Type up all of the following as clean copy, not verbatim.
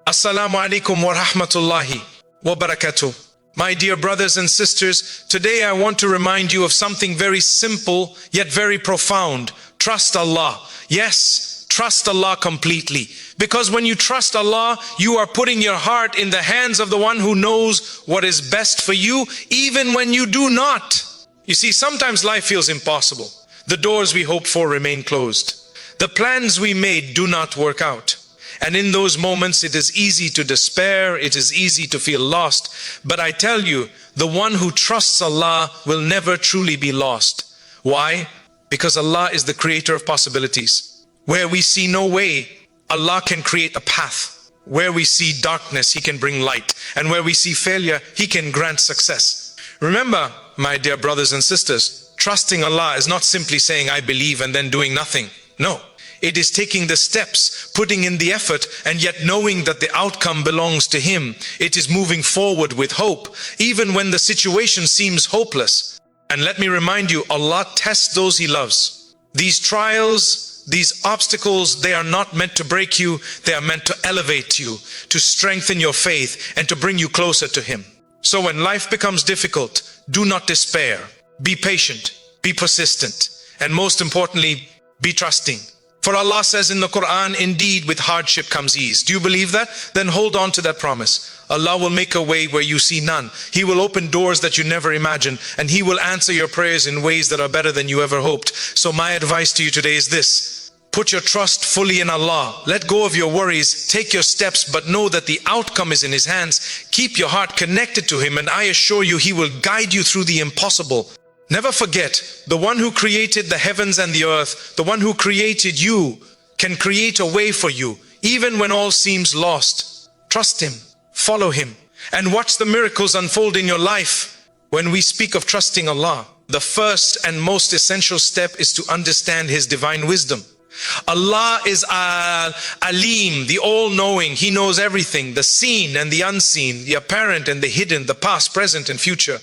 Assalamu alaikum wa rahmatullahi wa barakatuh. My dear brothers and sisters, today I want to remind you of something very simple yet very profound. Trust Allah. Yes, trust Allah completely. Because when you trust Allah, you are putting your heart in the hands of the one who knows what is best for you, even when you do not. You see, sometimes life feels impossible. The doors we hoped for remain closed. The plans we made do not work out. And in those moments, it is easy to despair, it is easy to feel lost. But I tell you, the one who trusts Allah will never truly be lost. Why? Because Allah is the creator of possibilities. Where we see no way, Allah can create a path. Where we see darkness, He can bring light. And where we see failure, He can grant success. Remember, my dear brothers and sisters, trusting Allah is not simply saying, I believe, and then doing nothing. No. It is taking the steps, putting in the effort, and yet knowing that the outcome belongs to Him. It is moving forward with hope, even when the situation seems hopeless. And let me remind you, Allah tests those He loves. These trials, these obstacles, they are not meant to break you, they are meant to elevate you, to strengthen your faith, and to bring you closer to Him. So when life becomes difficult, do not despair. Be patient, be persistent, and most importantly, be trusting. For Allah says in the Quran, indeed with hardship comes ease. Do you believe that? Then hold on to that promise. Allah will make a way where you see none. He will open doors that you never imagined, and He will answer your prayers in ways that are better than you ever hoped. So my advice to you today is this. Put your trust fully in Allah. Let go of your worries. Take your steps, but know that the outcome is in His hands. Keep your heart connected to Him, and I assure you He will guide you through the impossible. Never forget, the one who created the heavens and the earth, the one who created you, can create a way for you, even when all seems lost. Trust Him, follow Him, and watch the miracles unfold in your life. When we speak of trusting Allah, the first and most essential step is to understand His divine wisdom. Allah is Al-Alim, the all-knowing. He knows everything, the seen and the unseen, the apparent and the hidden, the past, present and future.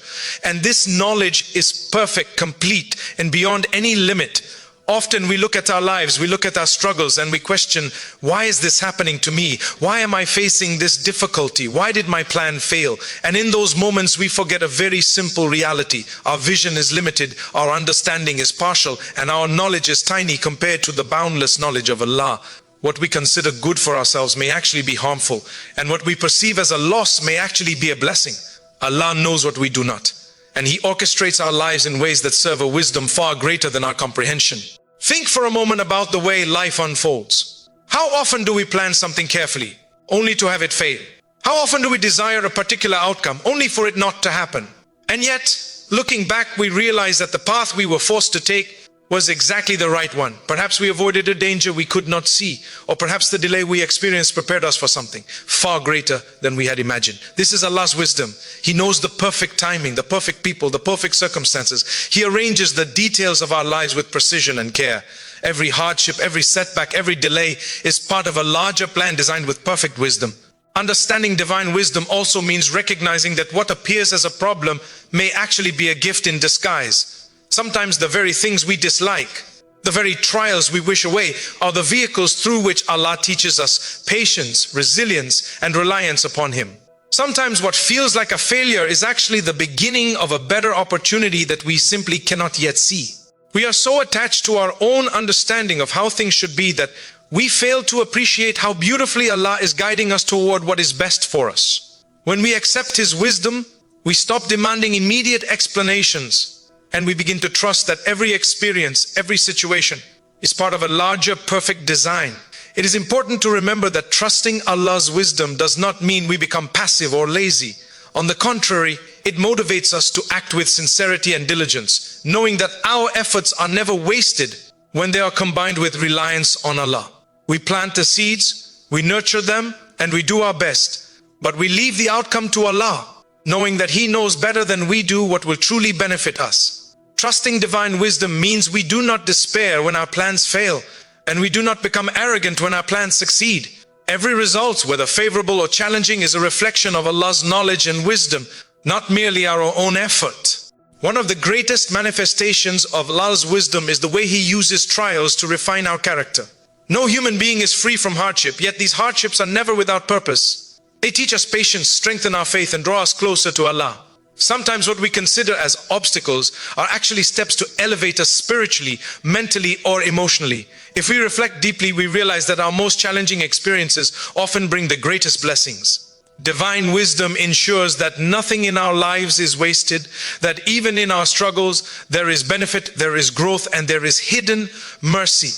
And this knowledge is perfect, complete, and beyond any limit. Often we look at our lives, we look at our struggles, and we question, why is this happening to me? Why am I facing this difficulty? Why did my plan fail? And in those moments we forget a very simple reality. Our vision is limited, our understanding is partial, and our knowledge is tiny compared to the boundless knowledge of Allah. What we consider good for ourselves may actually be harmful, and what we perceive as a loss may actually be a blessing. Allah knows what we do not. And He orchestrates our lives in ways that serve a wisdom far greater than our comprehension. Think for a moment about the way life unfolds. How often do we plan something carefully, only to have it fail? How often do we desire a particular outcome, only for it not to happen? And yet, looking back, we realize that the path we were forced to take was exactly the right one. Perhaps we avoided a danger we could not see, or perhaps the delay we experienced prepared us for something far greater than we had imagined. This is Allah's wisdom. He knows the perfect timing, the perfect people, the perfect circumstances. He arranges the details of our lives with precision and care. Every hardship, every setback, every delay is part of a larger plan designed with perfect wisdom. Understanding divine wisdom also means recognizing that what appears as a problem may actually be a gift in disguise. Sometimes the very things we dislike, the very trials we wish away, are the vehicles through which Allah teaches us patience, resilience, and reliance upon Him. Sometimes what feels like a failure is actually the beginning of a better opportunity that we simply cannot yet see. We are so attached to our own understanding of how things should be that we fail to appreciate how beautifully Allah is guiding us toward what is best for us. When we accept His wisdom, we stop demanding immediate explanations, and we begin to trust that every experience, every situation is part of a larger perfect design. It is important to remember that trusting Allah's wisdom does not mean we become passive or lazy. On the contrary, it motivates us to act with sincerity and diligence, knowing that our efforts are never wasted when they are combined with reliance on Allah. We plant the seeds, we nurture them, and we do our best, but we leave the outcome to Allah, knowing that He knows better than we do what will truly benefit us. Trusting divine wisdom means we do not despair when our plans fail, and we do not become arrogant when our plans succeed. Every result, whether favorable or challenging, is a reflection of Allah's knowledge and wisdom, not merely our own effort. One of the greatest manifestations of Allah's wisdom is the way He uses trials to refine our character. No human being is free from hardship, yet these hardships are never without purpose. They teach us patience, strengthen our faith, and draw us closer to Allah. Sometimes what we consider as obstacles are actually steps to elevate us spiritually, mentally, or emotionally. If we reflect deeply, we realize that our most challenging experiences often bring the greatest blessings. Divine wisdom ensures that nothing in our lives is wasted, that even in our struggles, there is benefit, there is growth, and there is hidden mercy.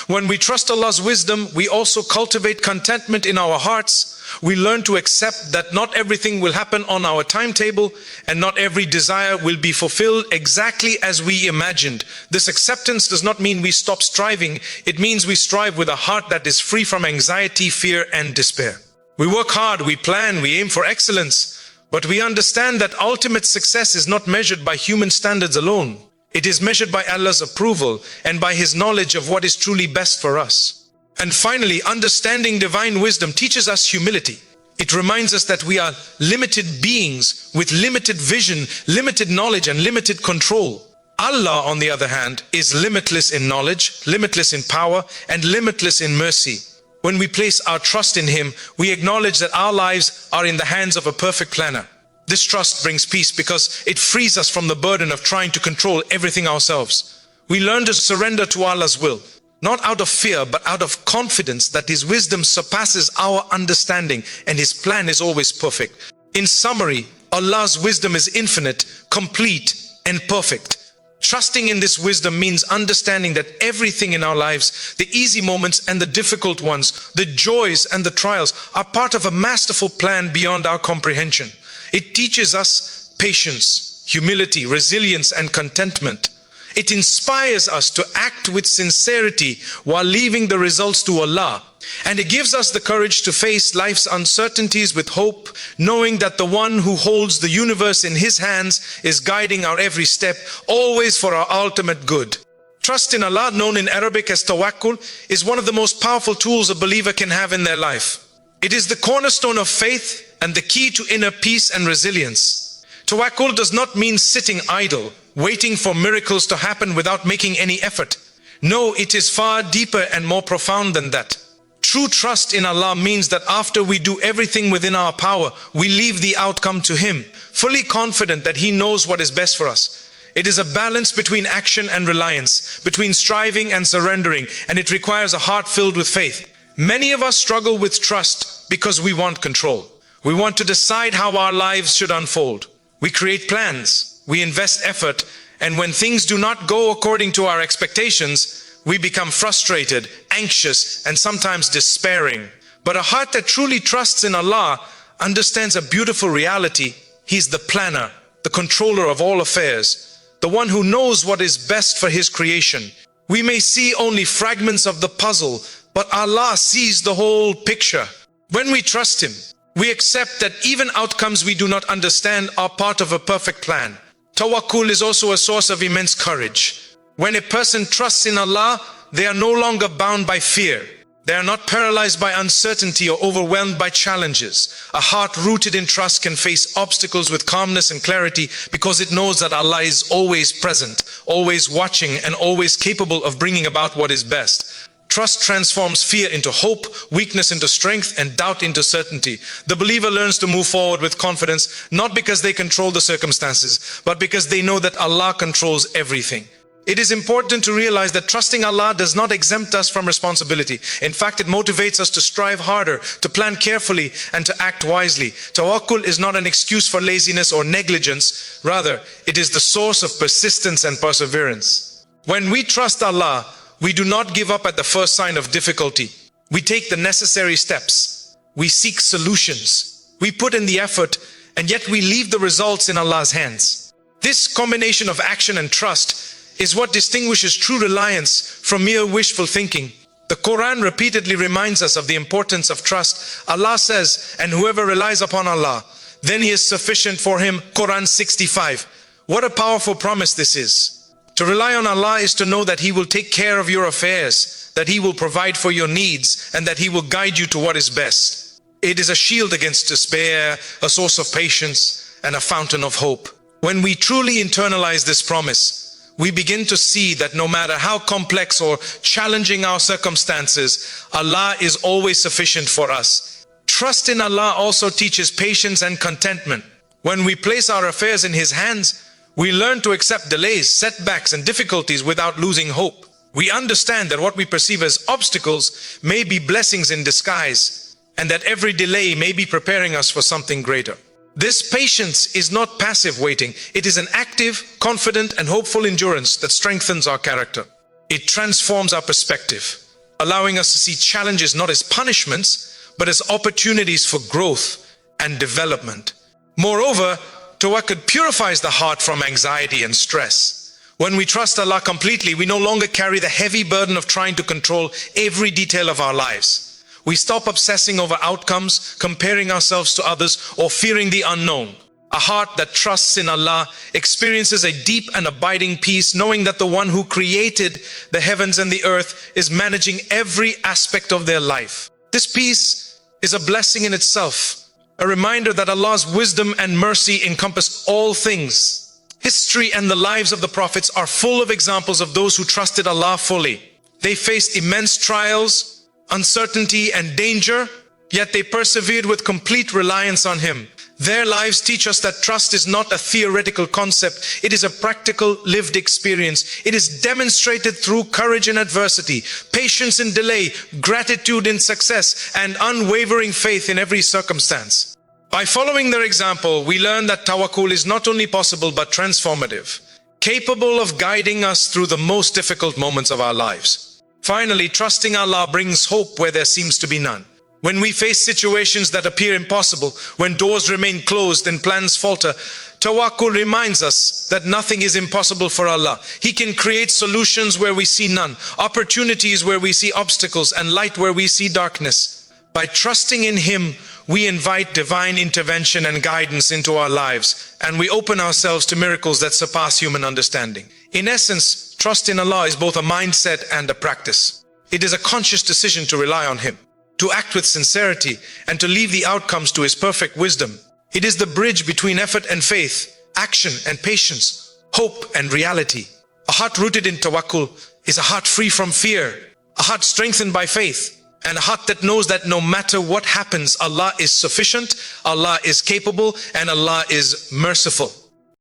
When we trust Allah's wisdom, we also cultivate contentment in our hearts. We learn to accept that not everything will happen on our timetable, and not every desire will be fulfilled exactly as we imagined. This acceptance does not mean we stop striving. It means we strive with a heart that is free from anxiety, fear, and despair. We work hard, we plan, we aim for excellence, but we understand that ultimate success is not measured by human standards alone. It is measured by Allah's approval and by His knowledge of what is truly best for us. And finally, understanding divine wisdom teaches us humility. It reminds us that we are limited beings with limited vision, limited knowledge, and limited control. Allah, on the other hand, is limitless in knowledge, limitless in power, and limitless in mercy. When we place our trust in Him, we acknowledge that our lives are in the hands of a perfect planner. This trust brings peace because it frees us from the burden of trying to control everything ourselves. We learn to surrender to Allah's will, not out of fear, but out of confidence that His wisdom surpasses our understanding and His plan is always perfect. In summary, Allah's wisdom is infinite, complete, and perfect. Trusting in this wisdom means understanding that everything in our lives, the easy moments and the difficult ones, the joys and the trials, are part of a masterful plan beyond our comprehension. It teaches us patience, humility, resilience, and contentment. It inspires us to act with sincerity while leaving the results to Allah. And it gives us the courage to face life's uncertainties with hope, knowing that the one who holds the universe in His hands is guiding our every step, always for our ultimate good. Trust in Allah, known in Arabic as Tawakkul, is one of the most powerful tools a believer can have in their life. It is the cornerstone of faith and the key to inner peace and resilience. Tawakkul does not mean sitting idle, waiting for miracles to happen without making any effort. No, it is far deeper and more profound than that. True trust in Allah means that after we do everything within our power, we leave the outcome to Him, fully confident that He knows what is best for us. It is a balance between action and reliance, between striving and surrendering, and it requires a heart filled with faith. Many of us struggle with trust because we want control. We want to decide how our lives should unfold. We create plans, we invest effort, and when things do not go according to our expectations, we become frustrated, anxious, and sometimes despairing. But a heart that truly trusts in Allah understands a beautiful reality. He's the planner, the controller of all affairs, the one who knows what is best for His creation. We may see only fragments of the puzzle, but Allah sees the whole picture. When we trust Him, we accept that even outcomes we do not understand are part of a perfect plan. Tawakkul is also a source of immense courage. When a person trusts in Allah, they are no longer bound by fear. They are not paralyzed by uncertainty or overwhelmed by challenges. A heart rooted in trust can face obstacles with calmness and clarity because it knows that Allah is always present, always watching, and always capable of bringing about what is best. Trust transforms fear into hope, weakness into strength, and doubt into certainty. The believer learns to move forward with confidence, not because they control the circumstances, but because they know that Allah controls everything. It is important to realize that trusting Allah does not exempt us from responsibility. In fact, it motivates us to strive harder, to plan carefully, and to act wisely. Tawakkul is not an excuse for laziness or negligence. Rather, it is the source of persistence and perseverance. When we trust Allah, we do not give up at the first sign of difficulty. We take the necessary steps. We seek solutions. We put in the effort, and yet we leave the results in Allah's hands. This combination of action and trust is what distinguishes true reliance from mere wishful thinking. The Quran repeatedly reminds us of the importance of trust. Allah says, "And whoever relies upon Allah, then He is sufficient for him." Quran 65. What a powerful promise this is. To rely on Allah is to know that He will take care of your affairs, that He will provide for your needs, and that He will guide you to what is best. It is a shield against despair, a source of patience, and a fountain of hope. When we truly internalize this promise, we begin to see that no matter how complex or challenging our circumstances, Allah is always sufficient for us. Trust in Allah also teaches patience and contentment. When we place our affairs in His hands, we learn to accept delays, setbacks, and difficulties without losing hope. We understand that what we perceive as obstacles may be blessings in disguise, and that every delay may be preparing us for something greater. This patience is not passive waiting. It is an active, confident, and hopeful endurance that strengthens our character. It transforms our perspective, allowing us to see challenges not as punishments, but as opportunities for growth and development. Moreover, Tawakkul purifies the heart from anxiety and stress. When we trust Allah completely, we no longer carry the heavy burden of trying to control every detail of our lives. We stop obsessing over outcomes, comparing ourselves to others, or fearing the unknown. A heart that trusts in Allah experiences a deep and abiding peace, knowing that the one who created the heavens and the earth is managing every aspect of their life. This peace is a blessing in itself, a reminder that Allah's wisdom and mercy encompass all things. History and the lives of the prophets are full of examples of those who trusted Allah fully. They faced immense trials, uncertainty, and danger, yet they persevered with complete reliance on Him. Their lives teach us that trust is not a theoretical concept. It is a practical, lived experience. It is demonstrated through courage in adversity, patience in delay, gratitude in success, and unwavering faith in every circumstance. By following their example, we learn that Tawakkul is not only possible but transformative, capable of guiding us through the most difficult moments of our lives. Finally, trusting Allah brings hope where there seems to be none. When we face situations that appear impossible, when doors remain closed and plans falter, Tawakkul reminds us that nothing is impossible for Allah. He can create solutions where we see none, opportunities where we see obstacles, and light where we see darkness. By trusting in Him, we invite divine intervention and guidance into our lives, and we open ourselves to miracles that surpass human understanding. In essence, trust in Allah is both a mindset and a practice. It is a conscious decision to rely on Him, to act with sincerity, and to leave the outcomes to His perfect wisdom. It is the bridge between effort and faith, action and patience, hope and reality. A heart rooted in Tawakkul is a heart free from fear, a heart strengthened by faith, and a heart that knows that no matter what happens, Allah is sufficient, Allah is capable, and Allah is merciful.